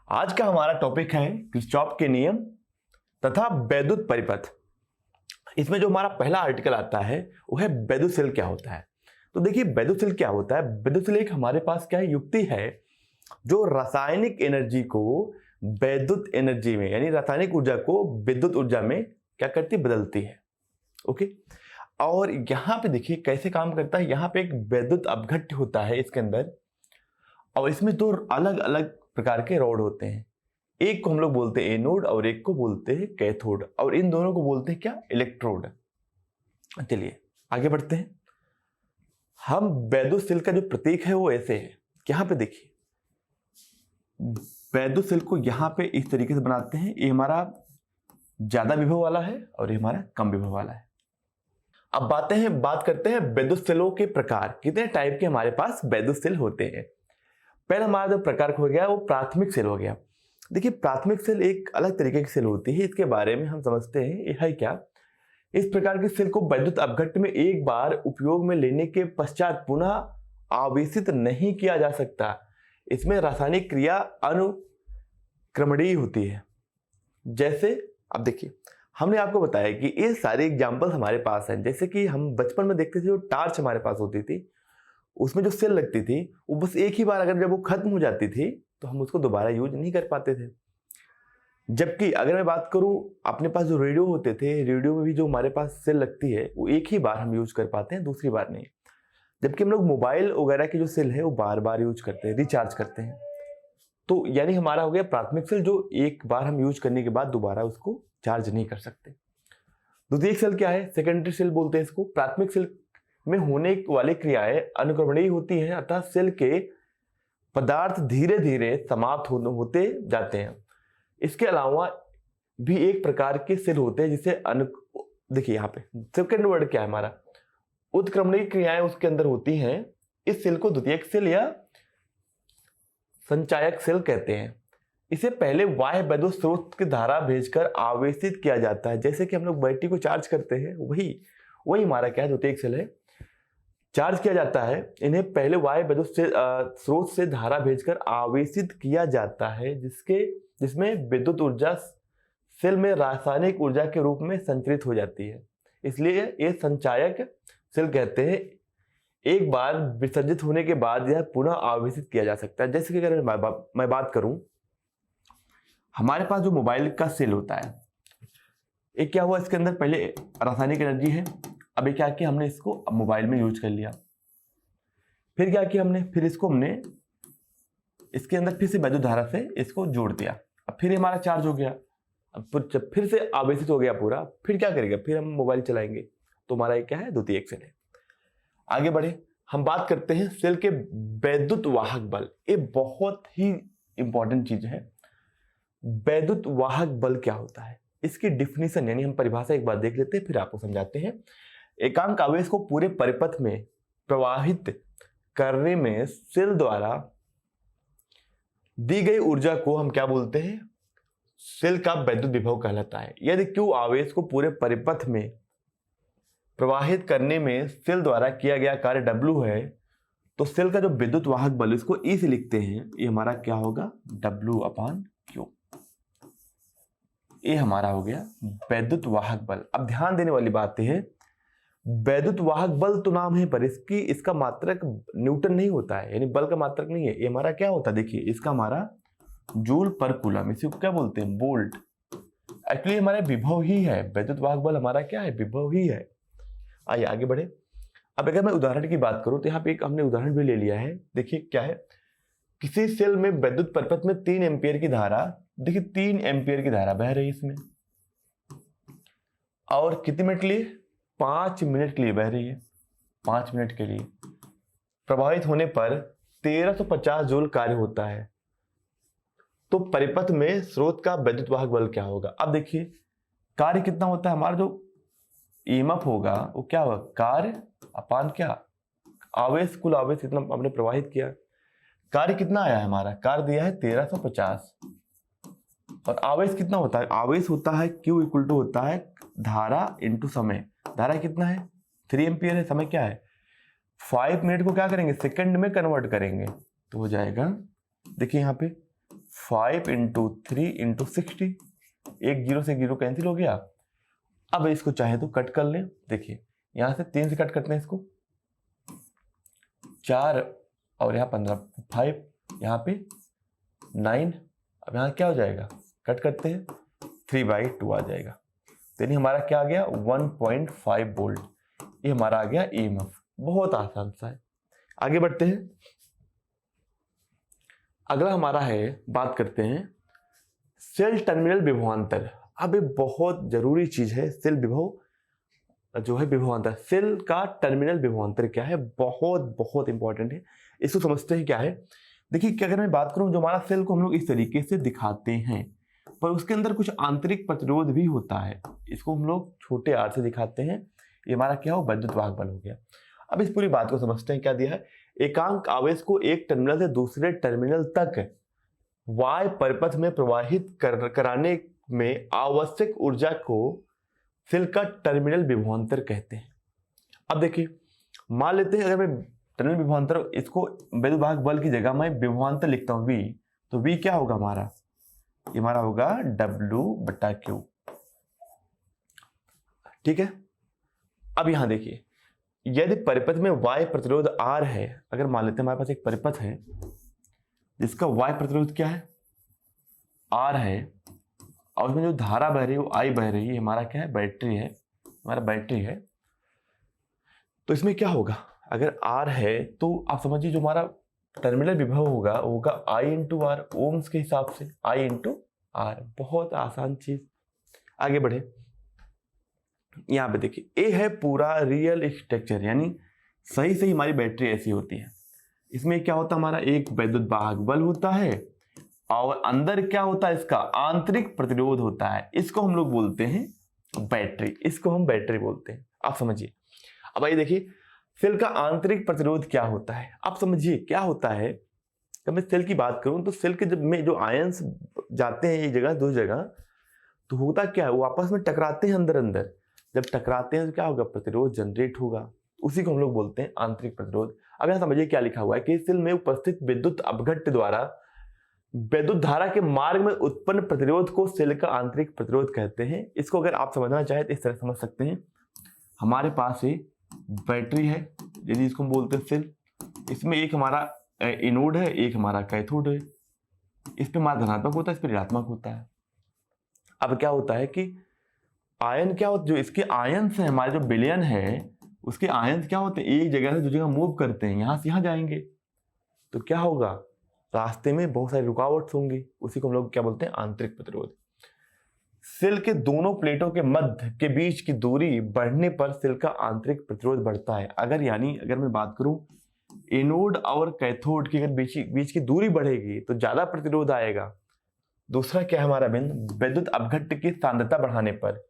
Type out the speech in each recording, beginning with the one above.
आज का हमारा टॉपिक है किरचॉफ के नियम तथा वैद्युत परिपथ। इसमें जो हमारा पहला आर्टिकल आता है वो है वैद्युत सेल क्या होता है। तो देखिए वैद्युत सेल क्या होता है। वैद्युत सेल एक हमारे पास क्या है, युक्ति है जो रासायनिक एनर्जी को वैद्युत एनर्जी में यानी रासायनिक ऊर्जा को विद्युत ऊर्जा में क्या करती, बदलती है। ओके, और यहाँ पे देखिए कैसे काम करता है। यहाँ पे एक वैद्युत अपघट्य होता है इसके अंदर, और इसमें दो अलग अलग प्रकार के रॉड होते हैं। एक को हम लोग बोलते हैं एनोड और एक को बोलते हैं कैथोड, और इन दोनों को बोलते हैं क्या, इलेक्ट्रोड। चलिए आगे बढ़ते हैं। हम वैद्युत सेल का जो प्रतीक है वो ऐसे है। यहाँ पे देखिए वैद्युत सेल को यहाँ पे इस तरीके से बनाते हैं। ये हमारा ज्यादा विभव वाला है और ये हमारा कम विभव वाला है। अब बात करते हैं वैद्युत सेलों के प्रकार। कितने टाइप के हमारे पास वैद्युत सेल होते हैं। पहला हमारा जो प्रकार हो गया वो प्राथमिक सेल हो गया। देखिए प्राथमिक सेल एक अलग तरीके की सेल होती है। इसके बारे में हम समझते हैं ये है क्या। इस प्रकार की सेल को वैद्युत अपघट्य में एक बार उपयोग में लेने के पश्चात पुनः आवेशित नहीं किया जा सकता। इसमें रासायनिक क्रिया अनुक्रमणीय होती है। जैसे अब देखिए हमने आपको बताया कि ये सारे एग्जाम्पल हमारे पास हैं। जैसे कि हम बचपन में देखते थे जो टार्च हमारे पास होती थी, उसमें जो सेल लगती थी वो बस एक ही बार अगर जब वो खत्म हो जाती थी तो हम उसको दोबारा यूज नहीं कर पाते थे। जबकि अगर मैं बात करूं अपने पास जो रेडियो होते थे, रेडियो में भी जो हमारे पास सेल लगती है वो एक ही बार हम यूज कर पाते हैं, दूसरी बार नहीं। जबकि हम लोग मोबाइल वगैरह की जो सेल है वो बार बार यूज करते हैं, रिचार्ज करते हैं। तो यानी हमारा हो गया प्राथमिक सेल जो एक बार हम यूज करने के बाद दोबारा उसको चार्ज नहीं कर सकते। द्वितीयक सेल क्या है, सेकेंडरी सेल बोलते हैं इसको। प्राथमिक सेल में होने वाली क्रियाएं अनुक्रमणीय होती हैं, अतः सेल के पदार्थ धीरे धीरे समाप्त होते जाते हैं। इसके अलावा भी एक प्रकार के सेल होते हैं जिसे देखिए यहाँ पे सेकेंड वर्ड क्या है हमारा, उत्क्रमणीय क्रियाएं उसके अंदर होती हैं। इस सेल को द्वितीयक सेल या संचायक सेल कहते हैं। इसे पहले बाह्य वैद्युत स्रोत की धारा भेजकर आवेशित किया जाता है। जैसे कि हम लोग बैटरी को चार्ज करते हैं वही हमारा क्या है, द्वितीयक सेल है। चार्ज किया जाता है। इन्हें पहले बाह्य वैद्युत स्रोत से धारा भेजकर आवेशित किया जाता है जिसमें विद्युत ऊर्जा सेल में रासायनिक ऊर्जा के रूप में संचरित हो जाती है। इसलिए ये संचायक सेल कहते हैं। एक बार विसर्जित होने के बाद यह पुनः आवेशित किया जा सकता है। जैसे कि अगर मैं बात करूं, हमारे पास जो मोबाइल का सेल होता है, एक क्या हुआ, इसके अंदर पहले रासायनिक एनर्जी है। अभी क्या किया हमने, इसको मोबाइल में यूज कर लिया। फिर क्या किया हमने, फिर इसको हमने इसके अंदर फिर से वैद्युत धारा से इसको जोड़ दिया। अब फिर हमारा चार्ज हो गया। अब जब फिर से आवेशित हो गया पूरा, फिर क्या करेगा, फिर हम मोबाइल चलाएंगे। तो हमारा क्या है, द्वितीयक सेल है। आगे बढ़े, हम बात करते हैं सेल के वैद्युत वाहक बल। ये बहुत ही इंपॉर्टेंट चीज है। वैद्युत वाहक बल क्या होता है, इसकी डिफिनीशन यानी हम परिभाषा एक बार देख लेते हैं, फिर आपको समझाते हैं। एकांक आवेश को पूरे परिपथ में प्रवाहित करने में सेल द्वारा दी गई ऊर्जा को हम क्या बोलते हैं, सेल का वैद्युत विभव कहलाता है। यदि Q आवेश को पूरे परिपथ में प्रवाहित करने में सेल द्वारा किया गया कार्य W है, तो सेल का जो विद्युत वाहक बल, इसको E से लिखते हैं, ये हमारा क्या होगा, W/Q। ये हमारा हो गया वैद्युत वाहक बल। अब ध्यान देने वाली बात है, वैद्युत वाहक बल तो नाम है पर इसका मात्रक न्यूटन नहीं होता है, यानी बल का मात्रक नहीं है। ये हमारा क्या होता है, देखिए इसका हमारा जूल पर कूलम, इसी को क्या बोलते हैं, वोल्ट। एक्चुअली हमारा विभव ही है, वैद्युत वाहक बल हमारा क्या है, विभव ही है। आइए आगे बढ़े। अब अगर मैं उदाहरण की बात करूं तो यहाँ पे एक हमने उदाहरण भी ले लिया है। देखिए क्या है, किसी सेल में वैद्युत परिपथ में 3 एम्पियर की धारा, देखिए 3 एम्पियर की धारा बह रही है इसमें, और कितने मिनट के लिए, 5 मिनट के लिए बह रही है। 5 मिनट के लिए प्रभावित होने पर 1350 जूल कार्य होता है। तो परिपथ में स्रोत का वैद्युत वाहक बल क्या होगा। अब देखिए कार्य कितना होता है, हमारा जो ईएमएफ होगा वो क्या होगा, कार्य अपान क्या, आवेश, कुल आवेश इतना हमने प्रवाहित किया। कार्य कितना आया है, हमारा कार्य दिया है 1350, और आवेश कितना होता है, आवेश होता है Q इक्वल टू होता है धारा इंटू समय। धारा कितना है, 3 एम्पियर है, समय क्या है 5 मिनट को क्या करेंगे, सेकंड में कन्वर्ट करेंगे, तो हो जाएगा, देखिए यहाँ पे 5 इंटू 3 इंटू 60, एक जीरो से जीरो कैंसिल हो गया। अब इसको चाहे तो कट कर लें, देखिए यहां से 3 से कट करते हैं इसको, 4 और यहाँ 15, 5 यहाँ पे 9, अब यहाँ क्या हो जाएगा, कट करते हैं 3/2 आ जाएगा। यानी हमारा क्या आ गया 1.5 वोल्ट, ये हमारा आ गया EMF। बहुत आसान सा है। आगे बढ़ते हैं। अगला हमारा है, बात करते हैं सेल टर्मिनल विभवांतर। अब ये बहुत जरूरी चीज है, सेल विभव जो है विभवांतर, सेल का टर्मिनल विभवांतर क्या है, बहुत बहुत इंपॉर्टेंट है। इसको समझते हैं क्या है। देखिए कि अगर मैं बात करूं, जो हमारा सेल को हम लोग इस तरीके से दिखाते हैं, पर उसके अंदर कुछ आंतरिक प्रतिरोध भी होता है। इसको हम लोग छोटे आर से दिखाते हैं। ये हमारा क्या हो, विद्युत वाहक बल हो गया। अब इस पूरी बात को समझते हैं। क्या दिया है, एकांक आवेश को एक टर्मिनल से दूसरे टर्मिनल तक वाय परिपथ में प्रवाहित कराने में आवश्यक ऊर्जा को सेल का टर्मिनल विभवांतर कहते हैं। अब देखिए, मान लेते हैं अगर मैं टर्मिनल विभवांतर, इसको विद्युत वाहक बल की जगह मैं विभवांतर लिखता हूं V, तो V क्या होगा हमारा, ये हमारा होगा W/Q। ठीक है। अब यहां देखिए, यदि परिपथ में वाय प्रतिरोध R है, अगर मान लेते हैं हमारे पास एक परिपथ है जिसका वाय प्रतिरोध क्या है, R है, और उसमें जो धारा बह रही है वो I बह रही है, हमारा क्या है, बैटरी है, हमारा बैटरी है। तो इसमें क्या होगा, अगर R है तो आप समझिए जो हमारा टर्मिनल विभव होगा I इंटू R, ओम्स के हिसाब से I इंटू R। बहुत आसान चीज। आगे बढ़े। यहाँ पे देखिए, ए है पूरा रियल स्ट्रक्चर, यानी सही सही हमारी बैटरी ऐसी होती है। इसमें क्या होता है, हमारा एक विद्युत वाहक बल होता है, और अंदर क्या होता है, इसका आंतरिक प्रतिरोध होता है। इसको हम लोग बोलते हैं बैटरी, इसको हम बैटरी बोलते हैं। आप समझिए। अब आइए देखिए, सेल का आंतरिक प्रतिरोध क्या होता है। आप समझिए क्या होता है। जब मैं सेल की बात करूं तो सेल के जब में जो आयंस जाते हैं एक जगह दूसरी जगह, तो होता क्या है, वो आपस में टकराते हैं अंदर अंदर। जब टकराते हैं तो क्या होगा, प्रतिरोध जनरेट होगा, उसी को हम लोग बोलते हैं आंतरिक प्रतिरोध। अब यहां समझिए क्या लिखा हुआ है कि सेल में उपस्थित विद्युत अपघट्य द्वारा विद्युत धारा के मार्ग में उत्पन्न प्रतिरोध को सेल का आंतरिक प्रतिरोध कहते हैं। इसको अगर आप समझना चाहे तो इस तरह समझ सकते हैं। हमारे पास एक बैटरी है, यदि इसको हम बोलते हैं सेल, इसमें एक हमारा एनोड है, एक हमारा कैथोड है। इस पे हमारा धनात्मक होता है, इस पे ऋणात्मक होता है। अब क्या होता है कि आयन क्या होता है, जो इसके आयन्स हैं, हमारे जो विलयन है उसके आयन्स क्या होते हैं, एक जगह से दूसरी जगह मूव करते हैं, यहां से यहां जाएंगे, तो क्या होगा, रास्ते में बहुत सारी रुकावट होंगी। उसी को हम लोग क्या बोलते हैं, आंतरिक प्रतिरोध। सेल के दोनों प्लेटों के मध्य के बीच की दूरी बढ़ने पर सेल का आंतरिक प्रतिरोध बढ़ता है। अगर मैं बात करूं एनोड और कैथोड की अगर बीच की दूरी बढ़ेगी तो ज्यादा प्रतिरोध आएगा। दूसरा क्या है हमारा बिंदु, विद्युत अपघट्य की सांद्रता बढ़ाने पर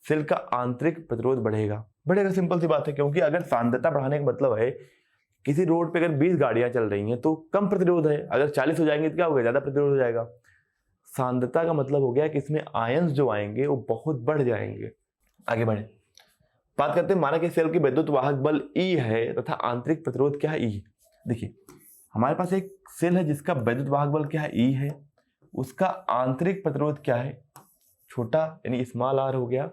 सेल का आंतरिक प्रतिरोध बढ़ेगा। सिंपल सी बात है, क्योंकि अगर सांद्रता बढ़ाने का मतलब है किसी रोड पे अगर 20 गाड़ियां चल रही हैं तो कम प्रतिरोध है, अगर 40 हो जाएंगे तो क्या होगा, ज्यादा प्रतिरोध हो जाएगा। सांद्रता का मतलब हो गया कि इसमें आयंस जो आएंगे वो बहुत बढ़ जाएंगे। आगे बढ़े, बात करते हैं, माना कि सेल की विद्युत वाहक बल E है तथा आंतरिक प्रतिरोध क्या है, E। देखिए हमारे पास एक सेल है जिसका विद्युत वाहक बल क्या है, E है, उसका आंतरिक प्रतिरोध क्या है, छोटा यानी स्मॉल r हो गया।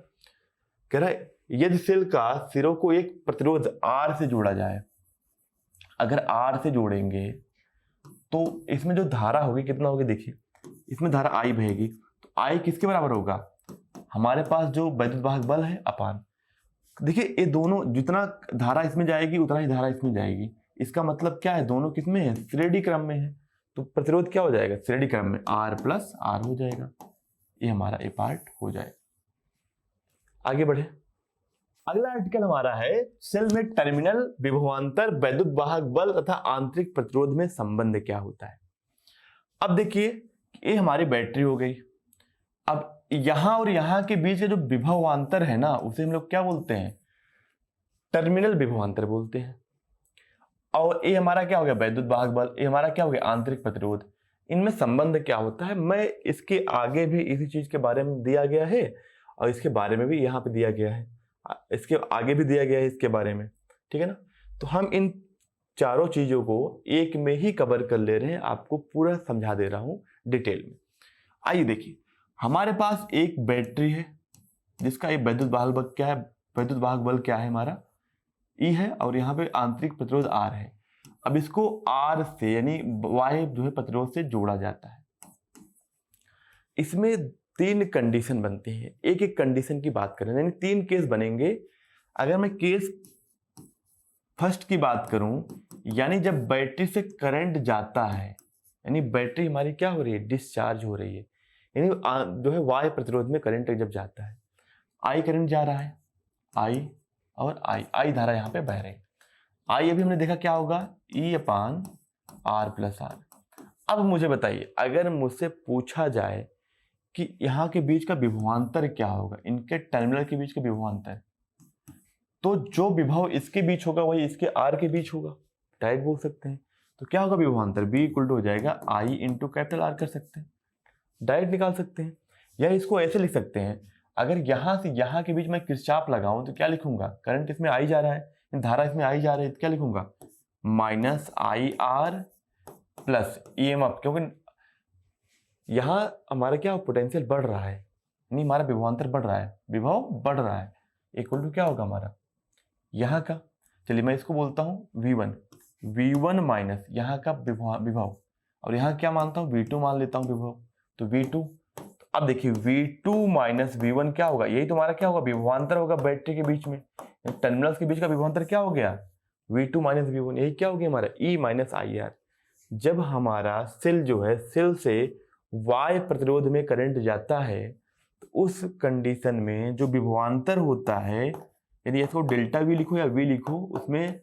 कह रहा है यदि सेल का सिरों को एक प्रतिरोध R से जोड़ा जाए, अगर R से जोड़ेंगे तो इसमें जो धारा होगी कितना होगी, देखिए इसमें धारा I बहेगी, तो I किसके बराबर होगा, हमारे पास जो विद्युत वाहक बल है अपान। देखिए ये दोनों, जितना धारा इसमें जाएगी उतना ही धारा इसमें जाएगी। इसका मतलब क्या है, दोनों किसमें है, श्रेणी क्रम में है, तो प्रतिरोध क्या हो जाएगा, श्रेणी क्रम में R प्लस R हो जाएगा। ये हमारा ए पार्ट हो जाएगा। आगे बढ़े, अगला आर्टिकल हमारा है सेल में टर्मिनल विभवांतर विद्युत वाहक बल तथा आंतरिक प्रतिरोध में संबंध क्या होता है। अब देखिए ये हमारी बैटरी हो गई। अब यहां और यहां के बीच जो विभवांतर है ना, उसे हम लोग क्या बोलते हैं, टर्मिनल विभवांतर बोलते हैं। और ये हमारा क्या हो गया, विद्युत वाहक बल, ये हमारा क्या हो गया, आंतरिक प्रतिरोध। इनमें संबंध क्या होता है, मैं इसके आगे भी इसी चीज के बारे में दिया गया है और इसके बारे में भी यहाँ पे दिया गया है, इसके आगे भी दिया गया है इसके बारे में, ठीक है ना। तो हम इन चारों चीजों को एक में ही कवर कर ले रहे हैं, आपको पूरा समझा दे रहा हूं डिटेल में। आइए देखिए, हमारे पास एक बैटरी है जिसका एक विद्युत वाहक बल क्या है, विद्युत वाहक बल क्या है हमारा E है, और यहाँ पे आंतरिक प्रतिरोध R है। अब इसको R से यानी बाह्य जो है प्रतिरोध से जोड़ा जाता है। इसमें 3 कंडीशन बनती है, एक एक कंडीशन की बात करें, यानी 3 केस बनेंगे। अगर मैं केस फर्स्ट की बात करूं, यानी जब बैटरी से करंट जाता है, यानी बैटरी हमारी क्या हो रही है, डिस्चार्ज हो रही है, यानी जो है बाह्य प्रतिरोध में करंट जब जाता है, आई करंट जा रहा है, आई और आई धारा यहाँ पे बह रही है। आई अभी हमने देखा क्या होगा, E/R+R। अब मुझे बताइए, अगर मुझसे पूछा जाए कि यहाँ के बीच का विभवांतर क्या होगा, इनके टर्मिनल के बीच का विभवांतर, तो जो विभव इसके बीच होगा वही इसके आर के बीच होगा, डायरेक्ट बोल सकते हैं। तो क्या होगा विभवांतर, B = हो जाएगा I × R कर सकते हैं, डायरेक्ट निकाल सकते हैं। या इसको ऐसे लिख सकते हैं, अगर यहाँ से यहाँ के बीच में किरचॉफ लगाऊं तो क्या लिखूंगा, करंट इसमें आई जा रहा है, धारा इसमें आई जा रही है, तो क्या लिखूंगा, -IR प्लस EMF, क्योंकि यहाँ हमारा क्या पोटेंशियल बढ़ रहा है, नहीं हमारा विभवांतर बढ़ रहा है, विभव बढ़ रहा है, इक्वल टू क्या होगा हमारा यहाँ का, चलिए मैं इसको बोलता हूँ V1 माइनस यहाँ का विभव, और यहाँ क्या मानता हूँ V2 मान लेता हूँ विभव, तो V2। तो अब देखिए V2 माइनस V1 क्या होगा, यही तुम्हारा क्या होगा, विभवांतर होगा बैटरी के बीच में, टर्मिनल्स के बीच का विभवांतर क्या हो गया, V2 माइनस V1, यही क्या हो गया हमारा E-IR। जब हमारा सेल जो है, सेल से वाय प्रतिरोध में करंट जाता है, तो उस कंडीशन में जो विभवांतर होता है, यदि इसको डेल्टा V लिखो या V लिखो, उसमें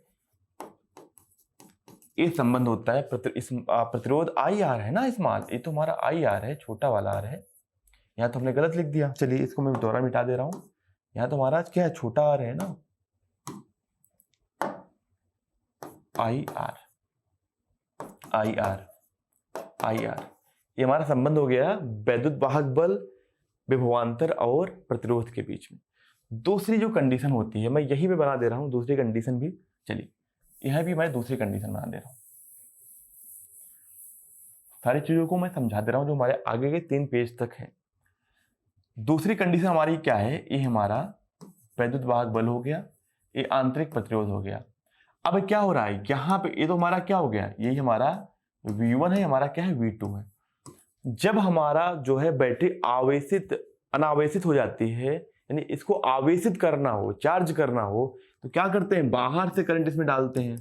ये संबंध होता है, प्रतिरोध IR है ना, स्मॉल, ये तो हमारा IR है, छोटा वाला R है, यहाँ तो हमने गलत लिख दिया, चलिए इसको मैं दोबारा मिटा दे रहा हूं, यहाँ तो हमारा क्या है, छोटा R है ना, IR, ये हमारा संबंध हो गया वैद्युत वाहक बल, विभवांतर और प्रतिरोध के बीच में। दूसरी जो कंडीशन होती है, मैं यही पे बना दे रहा हूं दूसरी कंडीशन भी, चलिए यहां भी मैं दूसरी कंडीशन बना दे रहा हूं, सारी चीजों को मैं समझा दे रहा हूं जो हमारे आगे के 3 पेज तक है। दूसरी कंडीशन हमारी क्या है, ये हमारा वैद्युत वाहक बल हो गया, ये आंतरिक प्रतिरोध हो गया। अब क्या हो रहा है यहाँ पे, ये तो हमारा क्या हो गया, यही हमारा V1 है, हमारा क्या है V2 है। जब हमारा जो है बैटरी अनावेशित हो जाती है, यानी इसको आवेशित करना हो, चार्ज करना हो, तो क्या करते हैं, बाहर से करंट इसमें डालते हैं।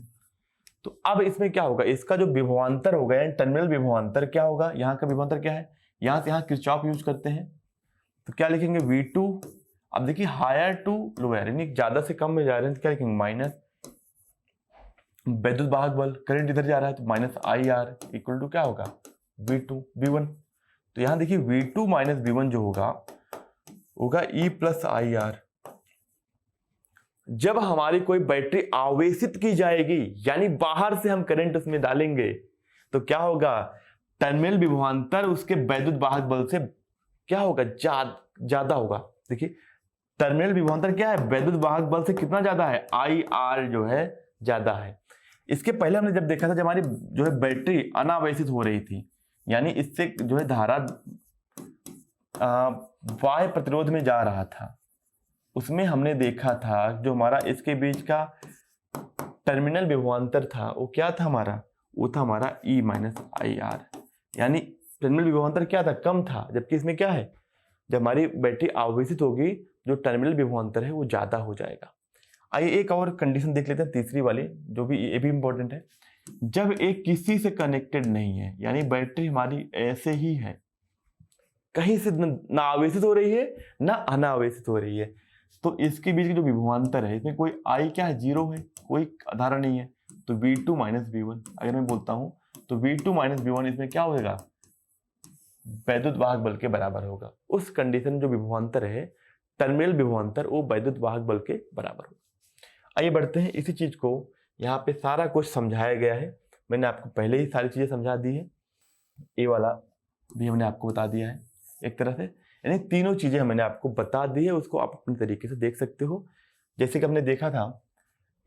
तो अब इसमें क्या होगा, इसका जो विभवांतर होगा, यानी टर्मिनल विभवांतर क्या होगा, यहाँ का विभवांतर क्या है, यहाँ से यहाँ किरचॉफ यूज करते हैं, तो क्या लिखेंगे V2। अब देखिए हायर टू लोअर, यानी ज्यादा से कम में जा रहे हैं, तो क्या लिखेंगे, माइनस वैद्युत वाहक बल, करंट इधर जा रहा है, तो -IR इक्वल टू क्या होगा, V1। तो यहां देखिए V2 माइनस V1 जो होगा E+IR। जब हमारी कोई बैटरी आवेशित की जाएगी, यानी बाहर से हम करंट उसमें डालेंगे, तो क्या होगा, टर्मिनल विभवांतर उसके वैद्युत वाहक बल से क्या होगा, ज्यादा होगा। देखिए टर्मिनल विभवांतर क्या है, वैद्युत वाहक बल से कितना ज्यादा है, IR जो है ज्यादा है। इसके पहले हमने जब देखा था, जब हमारी जो है बैटरी अनावेशित हो रही थी, यानी इससे जो है धारा बाह्य प्रतिरोध में जा रहा था, उसमें हमने देखा था जो हमारा इसके बीच का टर्मिनल विभवांतर था, वो क्या था हमारा, वो था हमारा E-IR, यानी टर्मिनल विभवांतर क्या था, कम था, जबकि इसमें क्या है, जब हमारी बैटरी आवेशित होगी, जो टर्मिनल विभवांतर है वो ज्यादा हो जाएगा। आइए एक और कंडीशन देख लेते हैं, तीसरी वाली, जो भी ये भी इंपॉर्टेंट है। जब एक किसी से कनेक्टेड नहीं है, यानी बैटरी हमारी ऐसे ही है, कहीं से ना आवेशित हो रही है ना अनावेशित हो रही है, तो इसके बीच की जो विभवांतर है, इसमें कोई I क्या है, 0 है, कोई धारा नहीं है, तो V2 माइनस V1। अगर मैं बोलता हूं तो V2 माइनस V1 इसमें क्या होगा, वैद्युत वाहक बल के बराबर होगा। उस कंडीशन जो विभवांतर है, टर्मिनल विभवांतर, वो वैद्युत वाहक बल के बराबर होगा। आइए बढ़ते हैं, इसी चीज को यहाँ पे सारा कुछ समझाया गया है, मैंने आपको पहले ही सारी चीजें समझा दी है, ये वाला भी हमने आपको बता दिया है एक तरह से, यानी तीनों चीजें मैंने आपको बता दी है, उसको आप अपने तरीके से देख सकते हो। जैसे कि हमने देखा था,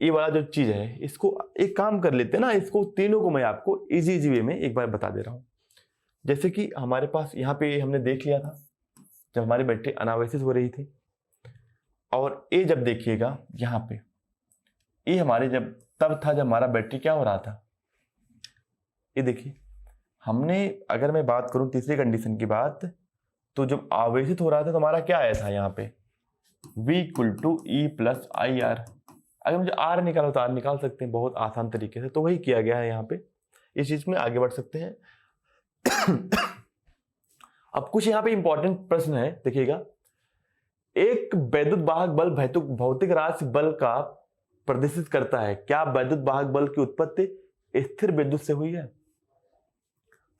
ये वाला जो चीज है, इसको एक काम कर लेते हैं ना, इसको तीनों को मैं आपको इजी वे में एक बार बता दे रहा हूँ। जैसे कि हमारे पास यहाँ पे हमने देख लिया था जब हमारी बैटरी अनावश्यक हो रही थी, और ए जब देखिएगा यहाँ पे ए हमारे जब तब था जब हमारा बैटरी क्या हो रहा था, ये देखिए हमने, अगर मैं बात करूं तीसरी कंडीशन की बात, तो जब आवेशित हो रहा था तो हमारा क्या आया था यहाँ पे V equal to E plus I R. अगर मुझे आर निकालो तो आर निकाल सकते हैं बहुत आसान तरीके से, तो वही किया गया है यहाँ पे, इस चीज में आगे बढ़ सकते हैं। अब कुछ यहाँ पे इंपॉर्टेंट प्रश्न है, देखिएगा, एक वैद्युत वाहक बल भौतिक राशि बल का प्रदर्शित करता है, क्या वैद्युत वाहक बल की उत्पत्ति स्थिर विद्युत से हुई है?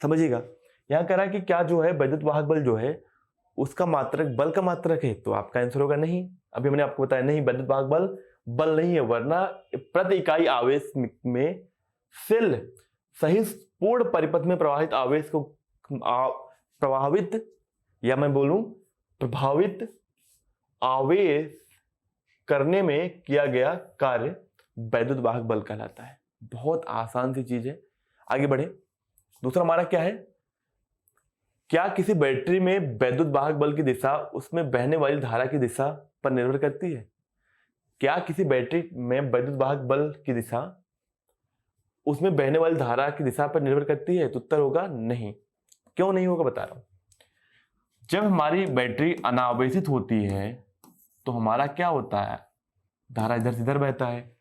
समझिएगा, यहां कह रहा है कि क्या जो है वैद्युत वाहक बल जो है उसका मात्रक बल का मात्रक है, तो आपका आंसर होगा नहीं। अभी मैंने आपको बताया नहीं, वैद्युत वाहक बल बल नहीं है, वरना प्रति इकाई आवेश में सेल सही पूर्ण परिपथ में प्रवाहित आवेश को प्रभावित, या मैं बोलूं प्रभावित आवेश करने में किया गया कार्य वैद्युत वाहक बल कहलाता है। बहुत आसान सी चीज है, आगे बढ़े। दूसरा हमारा क्या है, क्या किसी बैटरी में वैद्युत वाहक बल की दिशा उसमें बहने वाली धारा की दिशा पर निर्भर करती है? क्या किसी बैटरी में वैद्युत वाहक बल की दिशा उसमें बहने वाली धारा की दिशा पर निर्भर करती है? तो उत्तर होगा नहीं। क्यों नहीं होगा बता रहा हूं। जब हमारी बैटरी अनावेशित होती है तो हमारा क्या होता है, धारा इधर से इधर बहता है।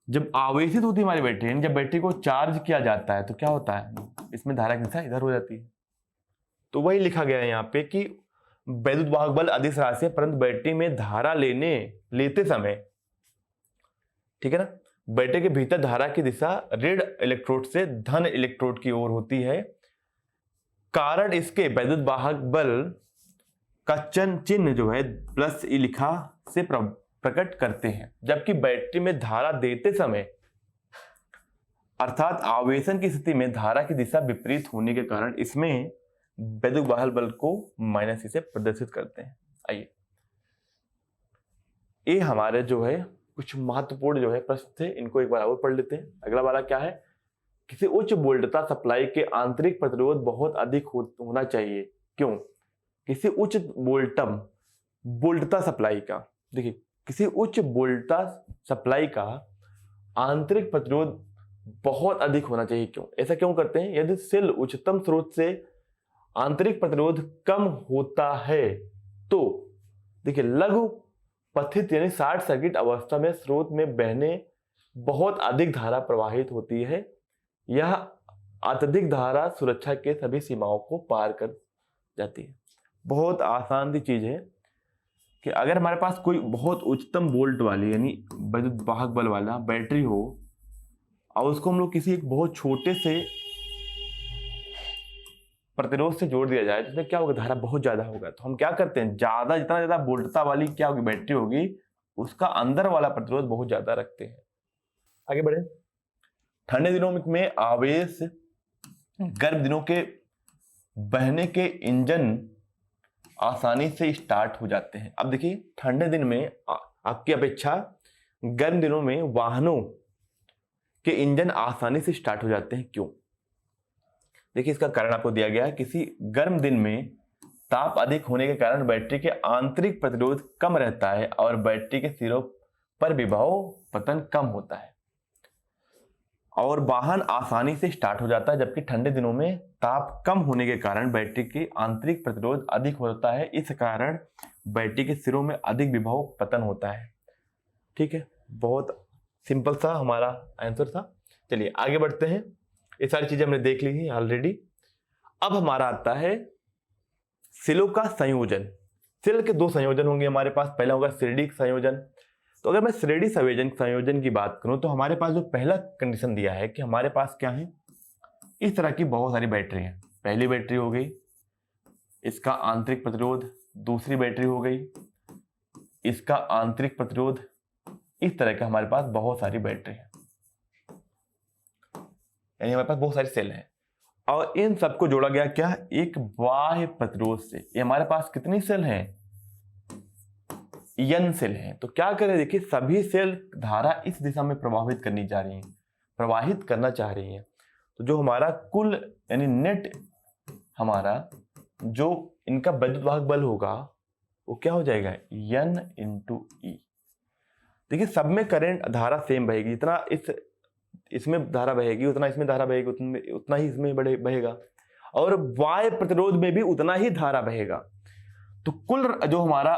जब आवेशित होती है हमारी बैटरी, जब बैटरी को चार्ज किया जाता है तो क्या होता है, इसमें धारा की दिशा इधर हो जाती है। तो वही लिखा गया है यहाँ पे कि वैद्युत वाहक बल अदिश राशि है, परंतु बैटरी में धारा लेते समय, ठीक है ना, बैटरी के भीतर धारा की दिशा ऋण इलेक्ट्रोड से धन इलेक्ट्रोड की ओर होती है। कारण इसके वैद्युत वाहक बल का चिन्ह जो है प्लस ई लिखा से प्रकट करते हैं, जबकि बैटरी में धारा देते समय अर्थात आवेशन की स्थिति में धारा की दिशा विपरीत होने के कारण इसमें वैद्युत वाहक बल को माइनस ई से प्रदर्शित करते हैं। आइए, ये हमारे जो है कुछ महत्वपूर्ण जो है प्रश्न थे, इनको एक बार और पढ़ लेते हैं। अगला वाला क्या है, किसी उच्च वोल्टता सप्लाई के आंतरिक प्रतिरोध बहुत अधिक होना चाहिए, क्यों? किसी उच्च वोल्टता सप्लाई का, देखिए किसी उच्च वोल्टता सप्लाई का आंतरिक प्रतिरोध बहुत अधिक होना चाहिए, क्यों? ऐसा क्यों करते हैं? यदि सेल उच्चतम स्रोत से आंतरिक प्रतिरोध कम होता है तो देखिए लघु पथित यानी शॉर्ट सर्किट अवस्था में स्रोत में बहने बहुत अधिक धारा प्रवाहित होती है। यह अत्यधिक धारा सुरक्षा के सभी सीमाओं को पार कर जाती है। बहुत आसान सी चीज है कि अगर हमारे पास कोई बहुत उच्चतम वोल्ट वाली यानी वैद्युत वाहक बल वाला बैटरी हो और उसको हम लोग किसी एक बहुत छोटे से प्रतिरोध से जोड़ दिया जाए तो इसमें क्या होगा, धारा बहुत ज्यादा होगा। तो हम क्या करते हैं, जितना ज्यादा वोल्टता वाली क्या होगी बैटरी होगी, उसका अंदर वाला प्रतिरोध बहुत ज्यादा रखते हैं। आगे बढ़े। ठंडे दिनों में आवेश गर्म दिनों के बहने के इंजन आसानी से स्टार्ट हो जाते हैं। अब देखिए ठंडे दिन में आपकी अपेक्षा गर्म दिनों में वाहनों के इंजन आसानी से स्टार्ट हो जाते हैं, क्यों? देखिए इसका कारण आपको दिया गया है, किसी गर्म दिन में ताप अधिक होने के कारण बैटरी के आंतरिक प्रतिरोध कम रहता है और बैटरी के सिरों पर विभव पतन कम होता है और वाहन आसानी से स्टार्ट हो जाता है, जबकि ठंडे दिनों में ताप कम होने के कारण बैटरी के आंतरिक प्रतिरोध अधिक होता है, इस कारण बैटरी के सिरों में अधिक विभव पतन होता है। ठीक है, बहुत सिंपल सा हमारा आंसर था। चलिए आगे बढ़ते हैं। ये सारी चीजें हमने देख ली थी ऑलरेडी। अब हमारा आता है सेलों का संयोजन। सेल के दो संयोजन होंगे हमारे पास, पहला होगा श्रेणी संयोजन। तो अगर मैं श्रेणी संयोजन की बात करूं तो हमारे पास जो पहला कंडीशन दिया है कि हमारे पास क्या है, इस तरह की बहुत सारी बैटरी हैं। पहली बैटरी हो गई, इसका आंतरिक प्रतिरोध, दूसरी बैटरी हो गई, इसका आंतरिक प्रतिरोध, इस तरह के हमारे पास बहुत सारी बैटरी हैं, यानी हमारे पास बहुत सारी सेल हैं और इन सबको जोड़ा गया क्या, एक बाह्य प्रतिरोध से। ये हमारे पास कितनी सेल हैं, n सेल हैं। तो क्या करें, देखिए सभी सेल धारा इस दिशा में प्रवाहित करना चाह रही हैं, तो जो हमारा कुल यानी नेट हमारा जो इनका विद्युत वाहक बल होगा वो क्या हो जाएगा, N इंटू ई। देखिए सब में करंट धारा सेम बहेगी, जितना इसमें धारा बहेगी उतना इसमें धारा बहेगी, उतना ही इसमें बहेगा, और वाय प्रतिरोध में भी उतना ही धारा बहेगा। तो कुल जो हमारा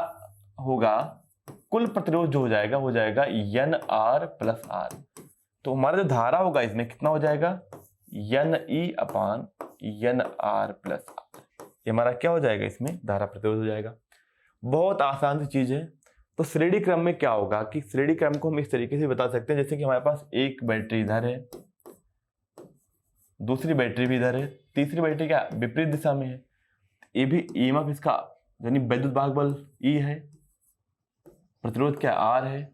होगा कुल प्रतिरोध जो हो जाएगा एन आर प्लस आर। तो हमारा जो धारा होगा इसमें कितना हो जाएगा, N E upon N R plus R. ये हमारा क्या हो जाएगा, इसमें धारा प्रतिरोध हो जाएगा। बहुत आसान सी चीज है। तो श्रेणी क्रम में क्या होगा कि श्रेणी क्रम को हम इस तरीके से बता सकते हैं, जैसे कि हमारे पास एक बैटरी इधर है, दूसरी बैटरी भी इधर है, तीसरी बैटरी क्या विपरीत दिशा में है। ये भी ईएमएफ इसका यानी विद्युत वाहक बल ई है, प्रतिरोध क्या आर है,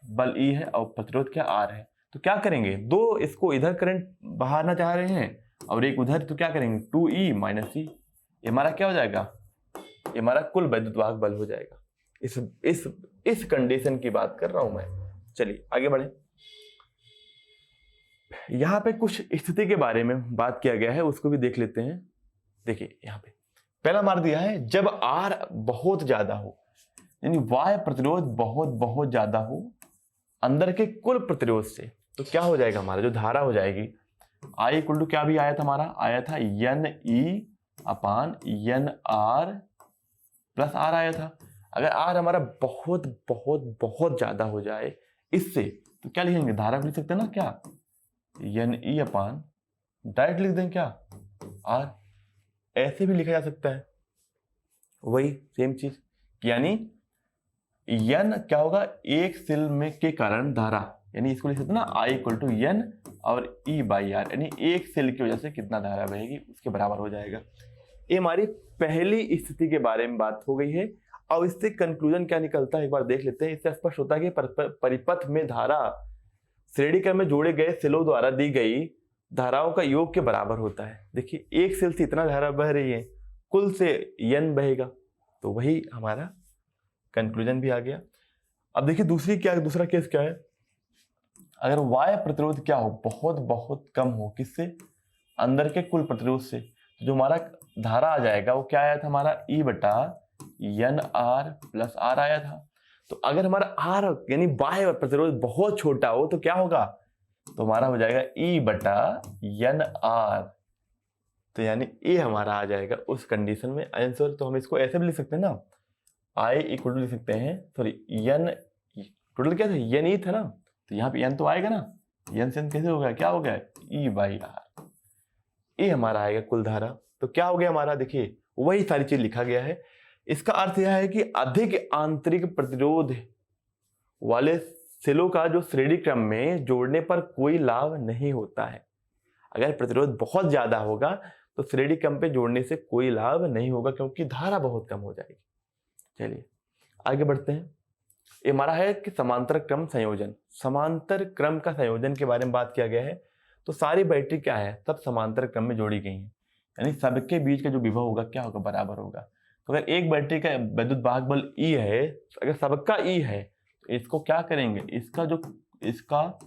बल ई है और प्रतिरोध क्या आर है। तो क्या करेंगे, दो इसको इधर करंट बहाना चाह रहे हैं और एक उधर, तो क्या करेंगे 2E माइनस ई। ये हमारा क्या हो जाएगा, ये हमारा कुल विद्युत वाहक बल हो जाएगा। इस कंडीशन की बात कर रहा हूं मैं। चलिए आगे बढ़े। यहां पे कुछ स्थिति के बारे में बात किया गया है, उसको भी देख लेते हैं। देखिए यहां पे पहला मार दिया है, जब आर बहुत ज्यादा हो यानी वाय प्रतिरोध बहुत ज्यादा हो अंदर के कुल प्रतिरोध से, तो क्या हो जाएगा, हमारा जो धारा हो जाएगी आई इक्वल टू क्या भी आया था, हमारा आया था N E upon N R plus R आया था। अगर आर हमारा बहुत ज्यादा हो जाए इससे, तो क्या लिखेंगे, धारा लिख सकते हैं ना, क्या एन ई अपान डायरेक्ट लिख दें क्या आर, ऐसे भी लिखा जा सकता है, वही सेम चीज। यानी एन क्या होगा, एक सेल में के कारण धारा, यानी इसको लिख सकते हैं ना आई इक्वल टू एन और ई बाई आर, यानी एक सेल की वजह से कितना धारा बहेगी उसके बराबर हो जाएगा। ये हमारी पहली स्थिति के बारे में बात हो गई है। अब इससे कंक्लूजन क्या निकलता है एक बार देख लेते हैं। इससे स्पष्ट होता है कि परिपथ में धारा श्रेणी क्रम में जोड़े गए सेलों द्वारा दी गई धाराओं का योग के बराबर होता है। देखिए एक सेल से इतना धारा बह रही है, कुल से एन बहेगा, तो वही हमारा कंक्लूजन भी आ गया। अब देखिए दूसरा केस क्या है, अगर वाय प्रतिरोध क्या हो, बहुत कम हो, किससे, अंदर के कुल प्रतिरोध से, तो जो हमारा धारा आ जाएगा वो क्या आया था, हमारा ई बटा एन आर प्लस आर आया था। तो अगर हमारा आर यानी बाह्य प्रतिरोध बहुत छोटा हो तो क्या होगा, तो हमारा हो जाएगा ई बटा एन आर। तो यानी ये हमारा आ जाएगा उस कंडीशन में आंसर। तो हम इसको ऐसे भी लिख सकते हैं ना, आई इक्वल टू लिख सकते हैं, सॉरी एन टोटल क्या था, एन ई था ना, तो यहाँ पे एन तो आएगा ना, एन से एन कैसे होगा, क्या हो गया ई बाई आर, ये हमारा आएगा कुल धारा। तो क्या हो गया हमारा, देखिए वही सारी चीज लिखा गया है। इसका अर्थ यह है कि अधिक आंतरिक प्रतिरोध वाले सेलों का जो श्रेणी क्रम में जोड़ने पर कोई लाभ नहीं होता है। अगर प्रतिरोध बहुत ज्यादा होगा तो श्रेणी क्रम पे जोड़ने से कोई लाभ नहीं होगा, क्योंकि धारा बहुत कम हो जाएगी। चलिए आगे बढ़ते हैं। ये हमारा है कि समांतर क्रम संयोजन। समांतर क्रम का संयोजन के बारे में बात किया गया है। तो सारी बैटरी क्या है, सब समांतर क्रम में जोड़ी गई हैं, यानी सबके बीच का जो विभव होगा क्या होगा, बराबर होगा। तो अगर एक बैटरी का विद्युत वाहक बल ई है, अगर सबका ई है तो इसको क्या करेंगे, इसका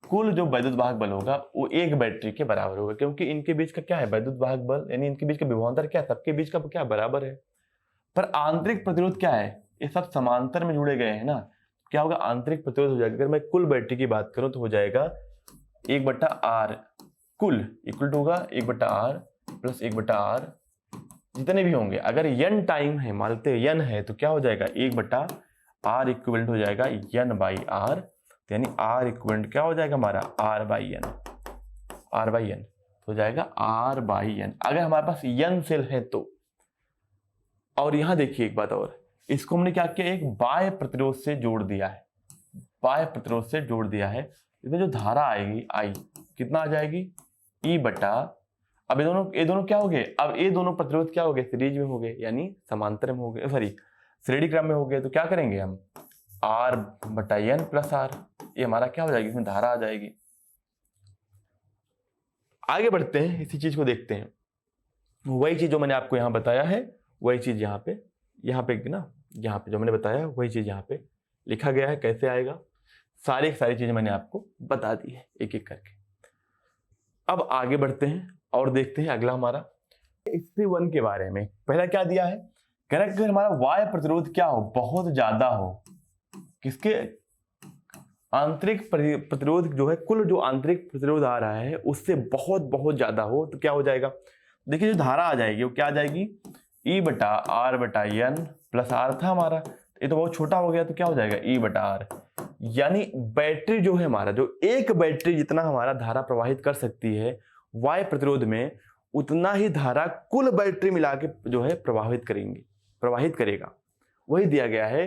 कुल जो विद्युत वाहक बल होगा वो एक बैटरी के बराबर होगा, क्योंकि इनके बीच का क्या है, विद्युत वाहक बल, यानी इनके बीच का विभवांतर क्या है, सबके बीच का क्या बराबर है। पर आंतरिक प्रतिरोध क्या है, ये सब समांतर में जुड़े गए हैं ना, क्या होगा, आंतरिक प्रतिरोध हो जाएगा। अगर मैं कुल बैटरी की बात करूं तो हो जाएगा 1/r कुल इक्वल टू होगा 1/r प्लस 1/r जितने भी होंगे। अगर n टाइम है, मानते हैं n है, तो क्या हो जाएगा 1/r इक्विवेलेंट हो जाएगा n बाई आर, यानी r इक्विवेलेंट क्या हो जाएगा हमारा r बाई n हो जाएगा r बाई n। अगर हमारे पास n सेल है तो, और यहां देखिए एक बात और, इसको हमने क्या किया, एक बाह्य प्रतिरोध से जोड़ दिया है, बाह्य प्रतिरोध से जोड़ दिया है। इसमें जो धारा आएगी आई कितना आ जाएगी, ई बटा, अब ये दोनों क्या हो गए, अब ये दोनों प्रतिरोध क्या हो गए, सीरीज में हो गए, यानी समांतर में हो गए, सॉरी श्रेणी क्रम में हो गए। तो क्या करेंगे हम, आर बटा एन प्लस आर, ये हमारा क्या हो जाएगी, इसमें धारा आ जाएगी। आगे बढ़ते हैं, इसी चीज को देखते हैं। वही चीज जो मैंने आपको यहां बताया है, वही चीज यहाँ पे ना, यहाँ पे जो मैंने बताया वही चीज यहाँ पे लिखा गया है। कैसे आएगा, सारी चीजें मैंने आपको बता दी है एक एक करके। अब आगे बढ़ते हैं और देखते हैं अगला हमारा स्थिति 1 के बारे में। पहला क्या दिया है, कह रहा है कि हमारा वाय प्रतिरोध क्या हो, बहुत ज्यादा हो, किसके आंतरिक प्रतिरोध जो है, कुल जो आंतरिक प्रतिरोध आ रहा है उससे बहुत बहुत ज्यादा हो, तो क्या हो जाएगा, देखिए जो धारा आ जाएगी वो क्या आ जाएगी, E बटा आर बटा एन प्लस आर था हमारा, ये तो बहुत छोटा हो गया, तो क्या हो जाएगा E बटा आर। यानी बैटरी जो है हमारा, जो एक बैटरी जितना हमारा धारा प्रवाहित कर सकती है वाय प्रतिरोध में, उतना ही धारा कुल बैटरी मिला के जो है प्रवाहित करेगा, वही दिया गया है।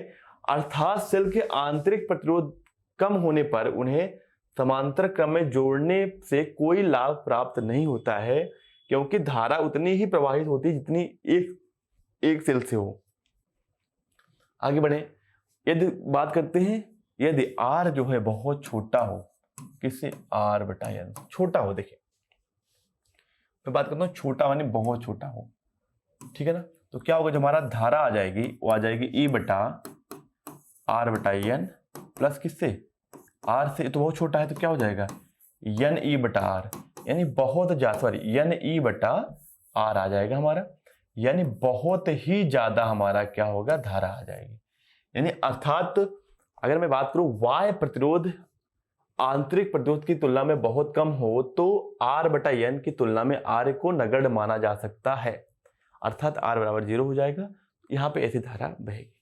अर्थात सेल के आंतरिक प्रतिरोध कम होने पर उन्हें समांतर क्रम में जोड़ने से कोई लाभ प्राप्त नहीं होता है, क्योंकि धारा उतनी ही प्रवाहित होती है जितनी एक सेल से हो। आगे बढ़े, यदि बात करते हैं, यदि R जो है बहुत छोटा हो, किससे, R बटा एन छोटा हो, देखिए मैं बात करता हूं छोटा माने बहुत छोटा हो, ठीक है ना, तो क्या होगा, जो हमारा धारा आ जाएगी वो आ जाएगी E बटा आर बटा एन प्लस किससे, R से, तो बहुत छोटा है तो क्या हो जाएगा, एन ई बटा आर, यानी बहुत ज्यादा, सॉरी एन ई बटा आर आ जाएगा हमारा, यानी बहुत ही ज्यादा हमारा क्या होगा, धारा आ जाएगी। यानी अर्थात अगर मैं बात करूं वाय प्रतिरोध आंतरिक प्रतिरोध की तुलना में बहुत कम हो तो R बटा एन की तुलना में R को नगण्य माना जा सकता है, अर्थात R बराबर 0 हो जाएगा, यहाँ पे ऐसी धारा बहेगी।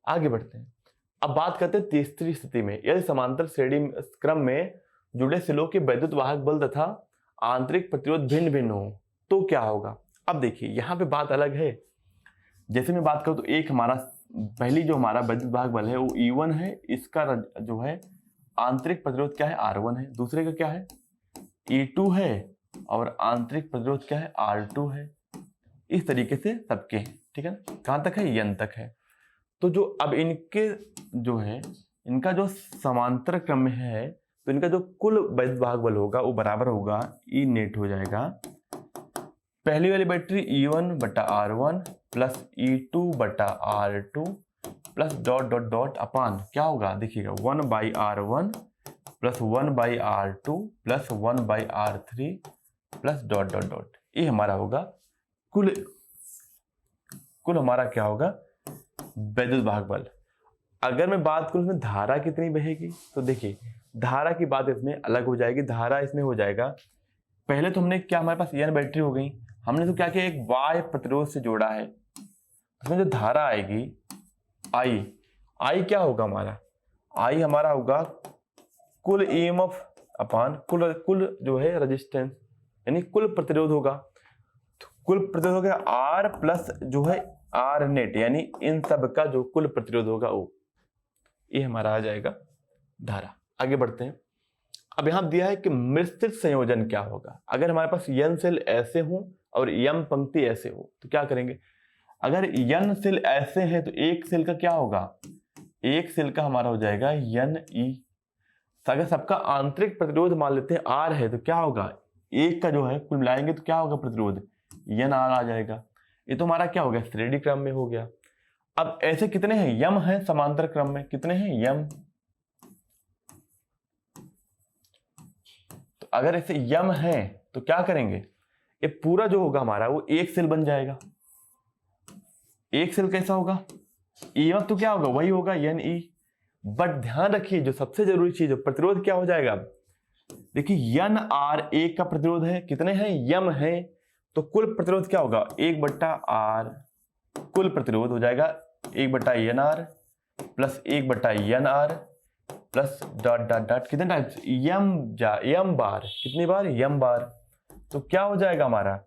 आगे बढ़ते हैं, अब बात करते हैं तीसरी स्थिति में, यदि समांतर श्रेणी क्रम में जुड़े सेलों के वैद्युत वाहक बल तथा आंतरिक प्रतिरोध भिन्न भिन्न हो तो क्या होगा। अब देखिए यहाँ पे बात अलग है, जैसे मैं बात करूँ तो एक हमारा पहली जो हमारा वैद्युत वाहक बल है वो E1 है, इसका जो है आंतरिक प्रतिरोध क्या है, R1 है, दूसरे का क्या है E2 है और आंतरिक प्रतिरोध क्या है, R2 है। इस तरीके से सबके हैं, ठीक है ना, कहाँ तक है, N तक है। तो जो अब इनके जो है, इनका जो समांतर क्रम में है, तो इनका जो कुल वैद्युत वाहक बल होगा वो बराबर होगा, E नेट हो जाएगा पहली वाली बैटरी E1 बटा R1 प्लस E2 बटा R2 plus dot dot dot अपान क्या होगा, देखिएगा 1 by R1 plus 1 by R2 plus 1 by R3 plus dot dot dot, ये हमारा होगा कुल हमारा क्या होगा, वैद्युत वाहक बल। अगर मैं बात करूं इसमें धारा कितनी बहेगी, तो देखिए धारा की बात इसमें अलग हो जाएगी। धारा इसमें हो जाएगा, पहले तो हमने क्या, हमारे पास एन बैटरी हो गई, हमने तो क्या किया, एक वाय प्रतिरोध से जोड़ा है, उसमें जो धारा आएगी आई क्या होगा हमारा होगा कुल ईएमएफ अपान कुल जो है रेजिस्टेंस, यानी कुल प्रतिरोध होगा। तो कुल प्रतिरोध हो गया आर प्लस जो है आर नेट, यानी इन सब का जो कुल प्रतिरोध होगा वो, ये हमारा आ जाएगा धारा। आगे बढ़ते हैं, अब यहां दिया है कि मिश्रित संयोजन क्या होगा। अगर हमारे पास n सेल ऐसे हो और m पंक्ति ऐसे हो तो क्या करेंगे, अगर n सेल ऐसे हैं तो एक सेल का क्या होगा, एक सेल का हमारा हो जाएगा Ne। अगर सबका आंतरिक प्रतिरोध मान लेते हैं R है तो क्या होगा, एक का जो है कुल मिलाएंगे तो क्या होगा प्रतिरोध, NR आ जाएगा। ये तो हमारा क्या हो गया, श्रेणी क्रम में हो गया। अब ऐसे कितने हैं, यम है समांतर क्रम में, कितने हैं यम, तो अगर ऐसे यम है तो क्या करेंगे, ये पूरा जो होगा हमारा वो एक सेल बन जाएगा। एक सेल कैसा होगा, ई तो क्या होगा, वही होगा Ne। बट ध्यान रखिए जो सबसे जरूरी चीज है, प्रतिरोध क्या हो जाएगा, देखिए NR एक का प्रतिरोध है, कितने हैं यम है, तो कुल प्रतिरोध क्या होगा, 1 बट्टा आर, कुल प्रतिरोध हो जाएगा 1 बट्टा NR प्लस 1 बट्टा NR plus dot dot dot, कितने टाइप्स, यम बार, कितनी बार, यम बार। तो क्या हो जाएगा हमारा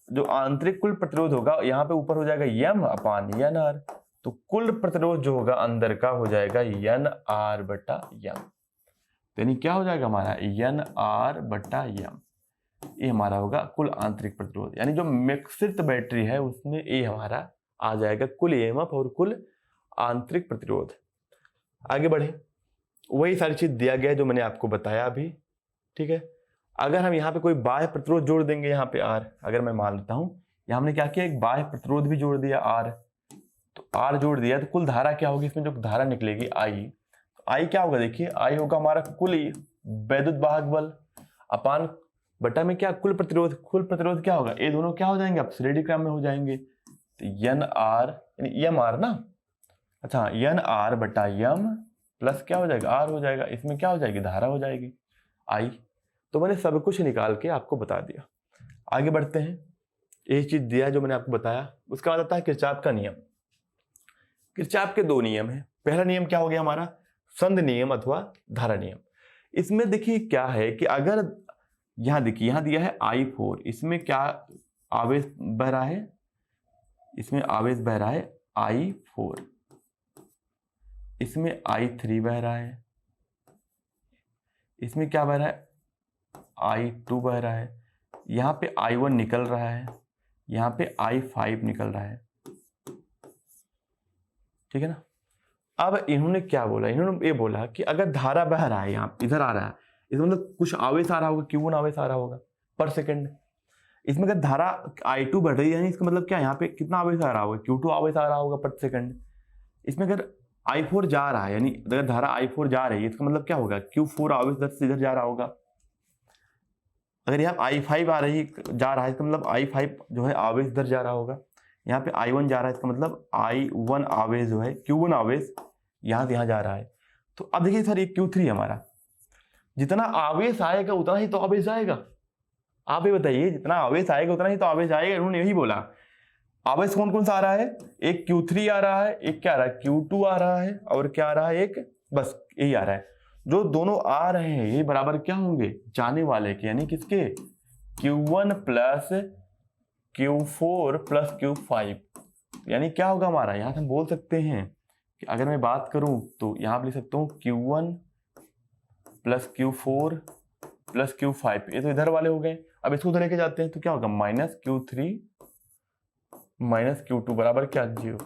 जो आंतरिक कुल प्रतिरोध होगा, यहाँ पे ऊपर हो जाएगा यम अपान NR, तो कुल प्रतिरोध जो होगा अंदर का हो जाएगा NR बटा यम, यानी क्या हो जाएगा हमारा NR बटा यम, ये हमारा होगा कुल आंतरिक प्रतिरोध। यानी जो मिश्रित बैटरी है उसमें ये हमारा आ जाएगा कुल ईएमएफ और कुल आंतरिक प्रतिरोध। आगे बढ़े, वही सारी चीज दिया गया है जो मैंने आपको बताया अभी, ठीक है। अगर हम यहाँ पे कोई बाह्य प्रतिरोध जोड़ देंगे, यहाँ पे R, अगर मैं मान लेता हूँ यहाँ हमने क्या किया, एक बाह्य प्रतिरोध भी जोड़ दिया R, तो R जोड़ दिया तो कुल धारा क्या होगी, इसमें जो धारा निकलेगी I, तो I क्या होगा, देखिए I होगा हमारा कुल वैद्युत वाहक बल। अपान बटा में क्या, कुल प्रतिरोध क्या होगा, ये दोनों क्या हो जाएंगे, आप श्रेणी क्रम में हो जाएंगे, तो एन आर यानी एम आर ना, अच्छा एन आर बटा एम प्लस क्या हो जाएगा, आर हो जाएगा, इसमें क्या हो जाएगी, धारा हो जाएगी आई। तो मैंने सब कुछ निकाल के आपको बता दिया। आगे बढ़ते हैं, यही चीज दिया है जो मैंने आपको बताया। उसके बाद आता है किरचॉफ का नियम। किरचॉफ के दो नियम है। पहला नियम क्या हो गया हमारा, संध नियम अथवा धारा नियम। इसमें देखिए क्या है कि अगर यहां देखिए, यहां दिया है I4, इसमें क्या आवेश बह रहा है, इसमें आवेश बह रहा है I4, इसमें I3 बह रहा है, इसमें क्या बह रहा है, I2 बह रहा है, यहां पे I1 निकल रहा है, यहां पे I5 निकल रहा है, ठीक है ना। अब इन्होंने क्या बोला, इन्होंने ये बोला कि अगर धारा बह रहा है, यहाँ इधर आ रहा है, इसमें मतलब कुछ आवेश आ रहा होगा, Q1 आवेश आ रहा होगा पर सेकंड। इसमें अगर धारा I2 बढ़ रही है, यानी इसका मतलब क्या, यहाँ पे कितना आवेश आ रहा होगा, Q2 आवेश आ रहा होगा पर सेकंड। इसमें अगर I4 जा रहा है, यानी अगर धारा I4 जा रही है, इसका मतलब क्या होगा, Q4 आवेश इधर से इधर जा रहा होगा। अगर यहाँ I5 आ रही जा रहा है, इसका मतलब I5 जो है आवेश इधर जा रहा होगा। यहाँ पे I1 जा रहा है, इसका मतलब I1 आवेश जो है, Q1 आवेश यहाँ से यहाँ जा रहा है। तो अब देखिए सर, ये Q3 हमारा, जितना आवेश आएगा उतना ही तो आवेश जाएगा। आप ही बताइए, जितना आवेश आएगा उतना ही तो आवेश आएगा। इन्होंने यही बोला। आवेश कौन कौन सा आ रहा है, एक Q3 आ रहा है, एक क्या आ रहा है, Q2 आ रहा है, और क्या आ रहा है, एक बस यही आ रहा है। जो दोनों आ रहे हैं ये बराबर क्या होंगे, जाने वाले के, यानी किसके, Q1 plus Q4 plus Q5। यानी क्या होगा हमारा, यहां से हम बोल सकते हैं कि अगर मैं बात करूं तो यहां पर लिख सकता हूं Q1 plus Q4 plus Q5, ये तो इधर वाले हो गए। अब इसको उधर लेके जाते हैं तो क्या होगा, माइनस Q3 माइनस Q2 बराबर क्या, 0।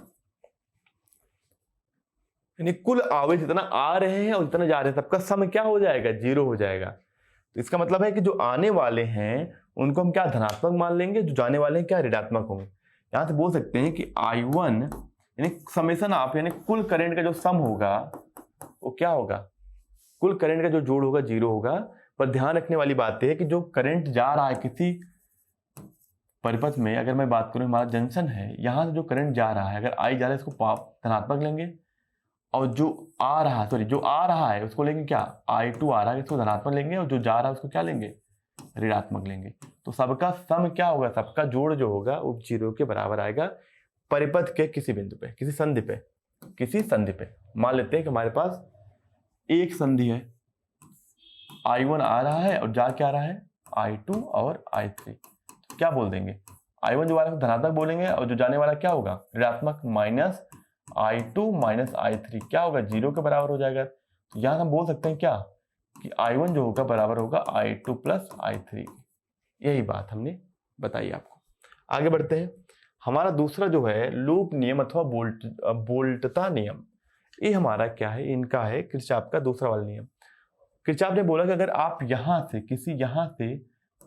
यानी कुल आवेश जितना आ रहे हैं और जितना जा रहे हैं, सबका सम क्या हो जाएगा, 0 हो जाएगा। तो इसका मतलब है कि जो आने वाले हैं उनको हम क्या धनात्मक मान लेंगे, जो जाने वाले हैं क्या ऋणात्मक होंगे। यहां से बोल सकते हैं कि I1 यानी समेशन आप, यानी कुल करंट का जो सम होगा वो क्या होगा, कुल करंट का जो जोड़ होगा 0 होगा। पर ध्यान रखने वाली बात है कि जो करंट जा रहा है किसी परिपथ में, अगर मैं बात करूं हमारा जंक्शन है, यहां से जो करंट जा रहा है, अगर I जा रहा है इसको धनात्मक लेंगे, और जो आ रहा जो आ रहा है उसको लेंगे क्या, I2 आ रहा है इसको धनात्मक लेंगे, और जो जा रहा है उसको क्या लेंगे, ऋणात्मक लेंगे। तो सबका सम क्या होगा, सबका जोड़ जो होगा वो 0 के बराबर आएगा परिपथ के किसी बिंदु पे, किसी संधि पे। मान लेते हैं कि हमारे पास एक संधि है, I1 आ रहा है और जा क्या रहा है, I2 और I3। क्या बोल देंगे, I1 जो आ रहा है धनात्मक बोलेंगे, और जो जाने वाला क्या होगा, ऋणात्मक, माइनस I2 माइनस I3 क्या होगा, 0 के बराबर हो जाएगा। तो यहां हम बोल सकते हैं क्या, कि I1 जो होगा बराबर होगा I2 प्लस I3। यही बात हमने बताई आपको। आगे बढ़ते हैं, हमारा दूसरा जो है लूप नियम अथवा वोल्टता नियम। ये हमारा क्या है, इनका है किरचॉफ का दूसरा वाला नियम। किरचॉफ ने बोला कि अगर आप यहां से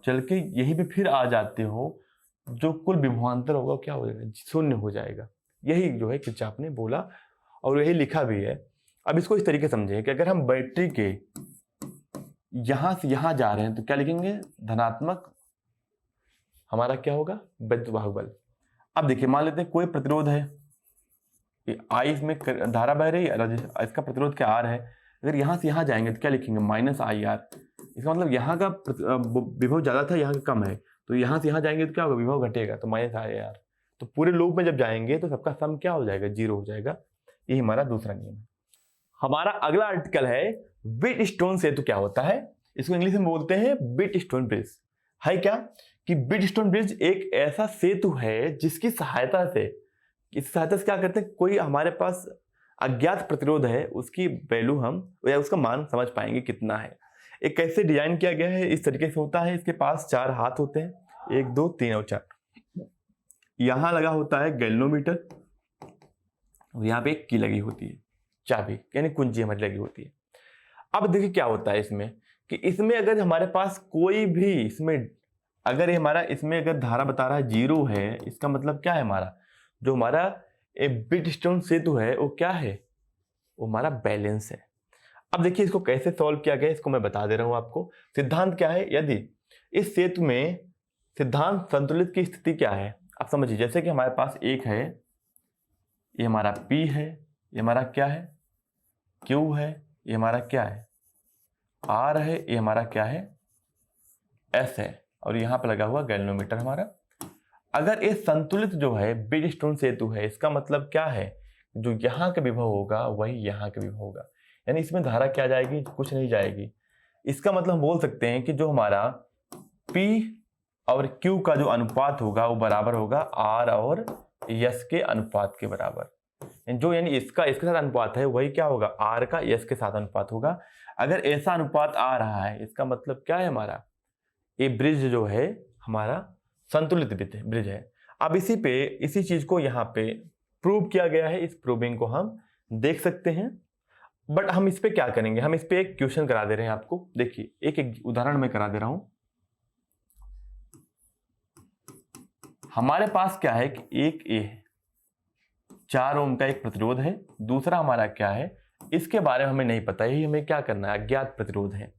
चल के यहीं पे फिर आ जाते हो, जो कुल विभवांतर होगा क्या हो जाएगा, 0 हो जाएगा। यही जो है किरचॉफ ने बोला और यही लिखा भी है। अब इसको इस तरीके समझें कि अगर हम बैटरी के यहां से यहां जा रहे हैं तो क्या लिखेंगे, धनात्मक हमारा क्या होगा, विद्युत वाहक बल। अब देखिए, मान लेते हैं कोई प्रतिरोध है, I इसमें धारा बह रही है, इसका प्रतिरोध क्या R है। अगर यहां से यहां जाएंगे तो क्या लिखेंगे, माइनस IR। इसका मतलब यहाँ का विभव ज्यादा था, यहाँ का कम है, तो यहां से यहां जाएंगे तो क्या होगा, विभव घटेगा, तो माइनस IR। तो पूरे लूप में जब जाएंगे तो सबका सम क्या हो जाएगा, 0 हो जाएगा। यही हमारा दूसरा नियम है। हमारा अगला आर्टिकल है व्हीटस्टोन सेतु क्या होता है। इसको इंग्लिश में बोलते हैं व्हीटस्टोन ब्रिज। है क्या कि व्हीटस्टोन ब्रिज एक ऐसा सेतु है जिसकी सहायता से, इस सहायता से क्या करते हैं, कोई हमारे पास अज्ञात प्रतिरोध है, उसकी वैल्यू हम या उसका मान समझ पाएंगे कितना है। एक कैसे डिजाइन किया गया है, इस तरीके से होता है। इसके पास 4 हाथ होते हैं, 1 2 3 और 4। यहां लगा होता है गैल्वेनोमीटर, और यहाँ पे एक की लगी होती है, चाबी यानी कुंजी हमारी लगी होती है। अब देखिए क्या होता है इसमें, कि इसमें अगर हमारे पास कोई भी इसमें अगर धारा बता रहा है 0 है, इसका मतलब क्या है, हमारा जो हमारा व्हीटस्टोन सेतु है वो क्या है, वो हमारा बैलेंस है। अब देखिए इसको कैसे सॉल्व किया गया, इसको मैं बता दे रहा हूं आपको। सिद्धांत क्या है, यदि इस सेतु में सिद्धांत संतुलित की स्थिति क्या है, आप समझिए। जैसे कि हमारे पास एक है, ये हमारा P है, ये हमारा क्या है Q है, ये हमारा क्या है R है, ये हमारा क्या है S है, और यहाँ पे लगा हुआ गैल्वेनोमीटर हमारा। अगर ये संतुलित जो है ब्रिजस्टोन सेतु है, इसका मतलब क्या है, जो यहाँ का विभव होगा वही यहाँ का विभव होगा, यानी इसमें धारा क्या जाएगी, कुछ नहीं जाएगी। इसका मतलब हम बोल सकते हैं कि जो हमारा P और Q का जो अनुपात होगा वो बराबर होगा R और S के अनुपात के बराबर। जो यानी इसका इसके साथ अनुपात है वही क्या होगा, R का S के साथ अनुपात होगा। अगर ऐसा अनुपात आ रहा है, इसका मतलब क्या है, हमारा ये ब्रिज जो है हमारा संतुलित ब्रिज है। अब इसी चीज को यहाँ पे प्रूव किया गया है, इस प्रूविंग को हम देख सकते हैं। बट हम इस पे क्या करेंगे, हम इस पे एक क्वेश्चन करा दे रहे हैं आपको। देखिए एक उदाहरण में करा दे रहा हूं। हमारे पास क्या है कि एक ए है, 4 ओम का एक प्रतिरोध है, दूसरा हमारा क्या है, इसके बारे में हमें नहीं पता, यही हमें क्या करना है, अज्ञात प्रतिरोध है।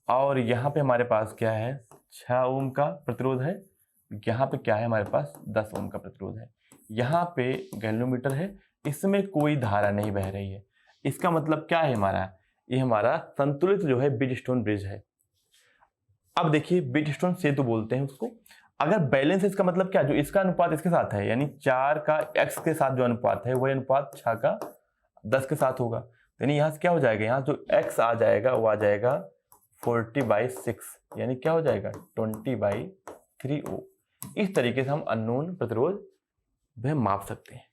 और यहाँ पे हमारे पास क्या है, 6 ओम का प्रतिरोध है, यहाँ पे क्या है हमारे पास 10 ओम का प्रतिरोध है। यहाँ पे गैल्वेनोमीटर है, इसमें कोई धारा नहीं बह रही है। इसका मतलब क्या है हमारा, ये हमारा संतुलित जो है ब्रिजस्टोन ब्रिज है। अब देखिए ब्रिजस्टोन सेतु बोलते हैं उसको। अगर बैलेंस है, इसका मतलब क्या, जो इसका अनुपात इसके साथ है, यानी 4 का x के साथ जो अनुपात है वही अनुपात 6 का 10 के साथ होगा। तो यानी यहाँ से क्या हो जाएगा, यहाँ जो x आ जाएगा वो आ जाएगा 40/6, यानी क्या हो जाएगा 20/3 ओम। इस तरीके से हम अननोन प्रतिरोध वह माप सकते हैं।